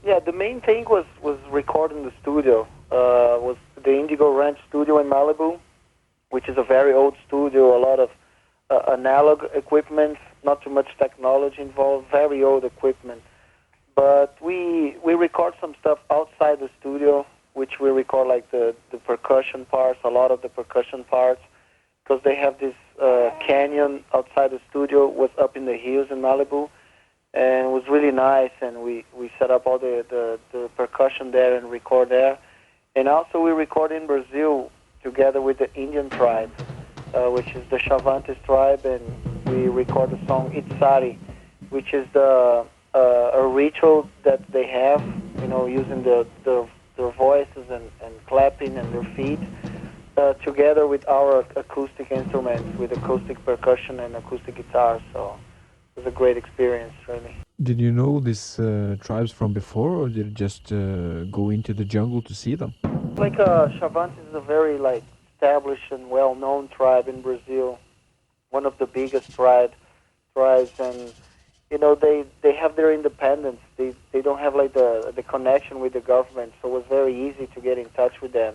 Yeah, the main thing was recording the studio. Was the Indigo Ranch studio in Malibu, which is a very old studio, a lot of analog equipment, not too much technology involved, very old equipment. But we record some stuff outside the studio, which we record like the percussion parts, a lot of the percussion parts, because they have this canyon outside the studio, was up in the hills in Malibu, and it was really nice, and we set up all the percussion there and record there. And also we record in Brazil together with the Indian tribe, which is the Chavantes tribe, and we record the song Itsari, which is a ritual that they have, using their voices and clapping and their feet, together with our acoustic instruments, with acoustic percussion and acoustic guitar. So it was a great experience, really. Did you know these tribes from before, or did you just go into the jungle to see them? Like Chavantes is a very established and well-known tribe in Brazil, one of the biggest tribes, and they have their independence. They don't have the connection with the government, so it was very easy to get in touch with them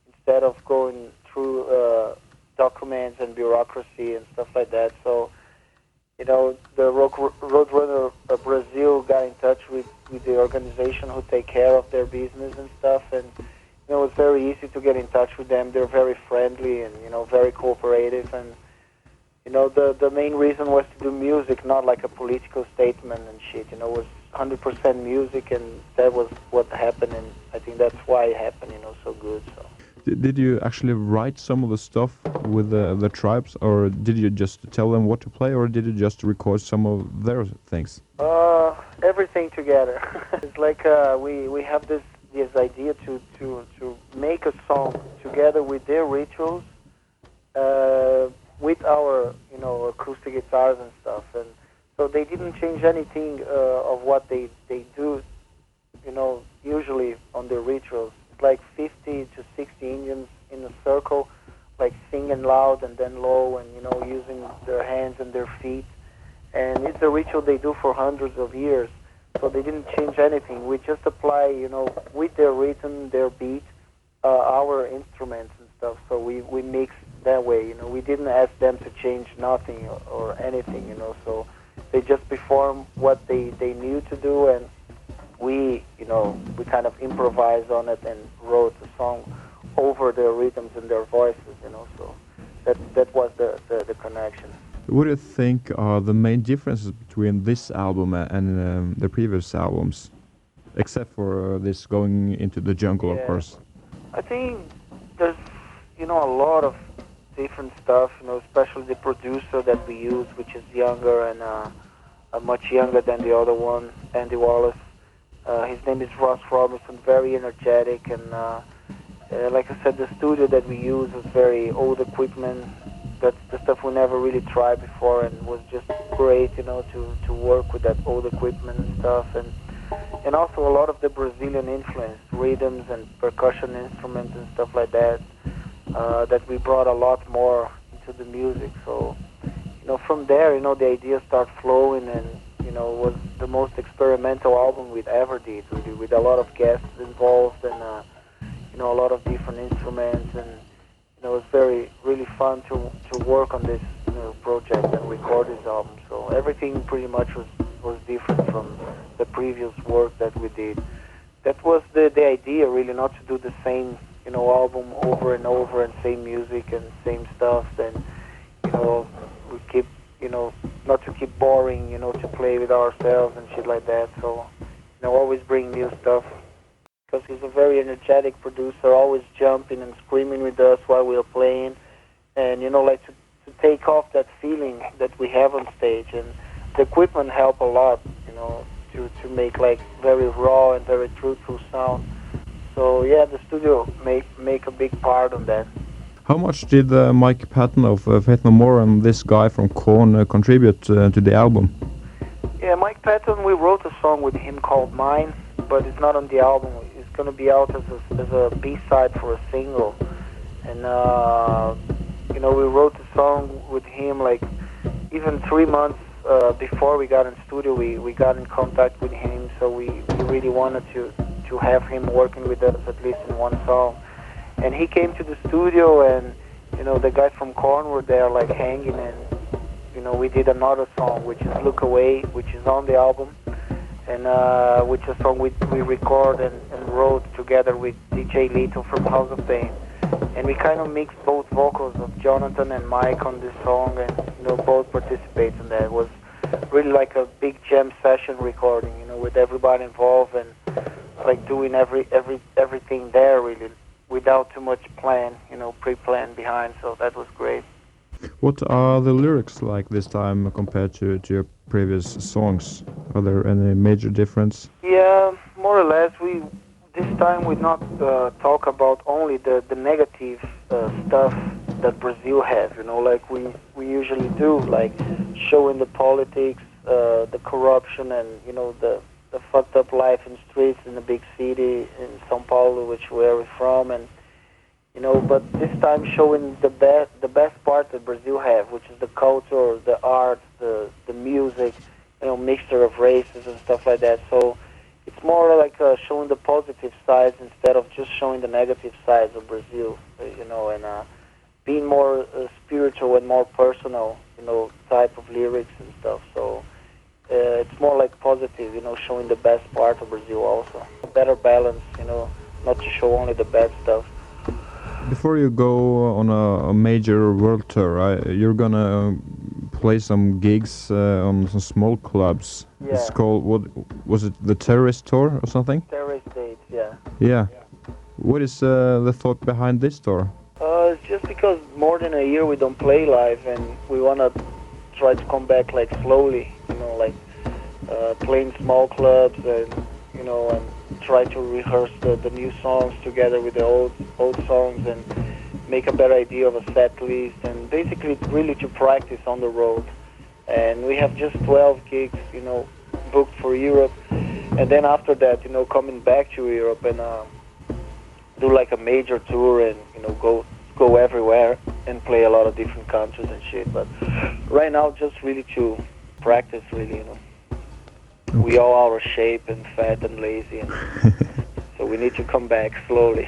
instead of going through documents and bureaucracy and stuff like that. So the Roadrunner Brazil got in touch with the organization who take care of their business and stuff, and it was very easy to get in touch with them. They're very friendly and very cooperative, and the main reason was to do music, not like a political statement and shit. It was 100% music, and that was what happened, and I think that's why it happened, so good. So. Did you actually write some of the stuff with the tribes, or did you just tell them what to play, or did you just record some of their things? Everything together. It's like we have this idea to make a song together with their rituals, with our acoustic guitars and stuff, and so they didn't change anything of what they do, usually on their rituals. Like 50 to 60 Indians in a circle, like singing loud and then low, and using their hands and their feet. And it's a ritual they do for hundreds of years, so they didn't change anything. We just apply, with their rhythm, their beat, our instruments and stuff. So we mix that way. We didn't ask them to change nothing or anything. So they just perform what they knew to do, and we kind of improvised on it and wrote the song over their rhythms and their voices, so that was the connection. What do you think are the main differences between this album and the previous albums, except for this going into the jungle, of course? I think there's, a lot of different stuff, especially the producer that we use, which is younger and much younger than the other one, Andy Wallace. His name is Ross Robinson, very energetic, and like I said, the studio that we use is very old equipment. That's the stuff we never really tried before, and was just great, to work with that old equipment and stuff, and also a lot of the Brazilian influence, rhythms and percussion instruments and stuff like that, that we brought a lot more into the music. So, from there, the ideas start flowing, and was the most experimental album we'd ever did, really, with a lot of guests involved and a lot of different instruments, and it was really fun to work on this project and record this album. So everything pretty much was different from the previous work that we did. That was the idea, really, not to do the same album over and over and same music and same stuff. Then we keep not to keep boring, to play with ourselves and shit like that. So, always bring new stuff. Because he's a very energetic producer, always jumping and screaming with us while we're playing. And, to take off that feeling that we have on stage. And the equipment help a lot, to make, very raw and very truthful sound. So, yeah, the studio make a big part on that. How much did Mike Patton of Faith No More and this guy from Korn contribute to the album? Yeah, Mike Patton, we wrote a song with him called Mine, but it's not on the album. It's going to be out as a B-side for a single. And, we wrote the song with him, even 3 months before we got in studio. We got in contact with him, so we really wanted to have him working with us at least in one song. And he came to the studio, and the guys from Korn were there like hanging, and we did another song which is Look Away, which is on the album, and which is a song we record and wrote together with DJ Lito from House of Pain. And we kind of mixed both vocals of Jonathan and Mike on this song, and both participate in that. It was really like a big jam session recording, with everybody involved, and like doing everything there really without too much plan, pre-plan behind. So that was great. What are the lyrics like this time compared to your previous songs? Are there any major difference? Yeah, more or less. This time we not talk about only the negative stuff that Brazil has, like we usually do, like showing the politics, the corruption, and the fucked up life in streets in the big city in São Paulo, where we're from, and but this time showing the best part that Brazil have, which is the culture, the art, the music, mixture of races and stuff like that. So it's more like showing the positive sides instead of just showing the negative sides of Brazil, and being more spiritual and more personal, type of lyrics and stuff. So it's more like positive, showing the best part of Brazil also. A better balance, not to show only the bad stuff. Before you go on a major world tour, right, you're gonna play some gigs on some small clubs. Yeah. It's called, what was it, the Terrorist Tour or something? Terrorist dates, yeah. Yeah. What is the thought behind this tour? It's just because more than a year we don't play live, and we wanna try to come back like slowly, like playing small clubs, and and try to rehearse the new songs together with the old songs, and make a better idea of a set list, and basically it's really to practice on the road. And we have just 12 gigs, booked for Europe, and then after that, coming back to Europe and do like a major tour, and go everywhere and play a lot of different countries and shit. But right now, just really to practice, really, We all out of shape and fat and lazy, and so we need to come back slowly.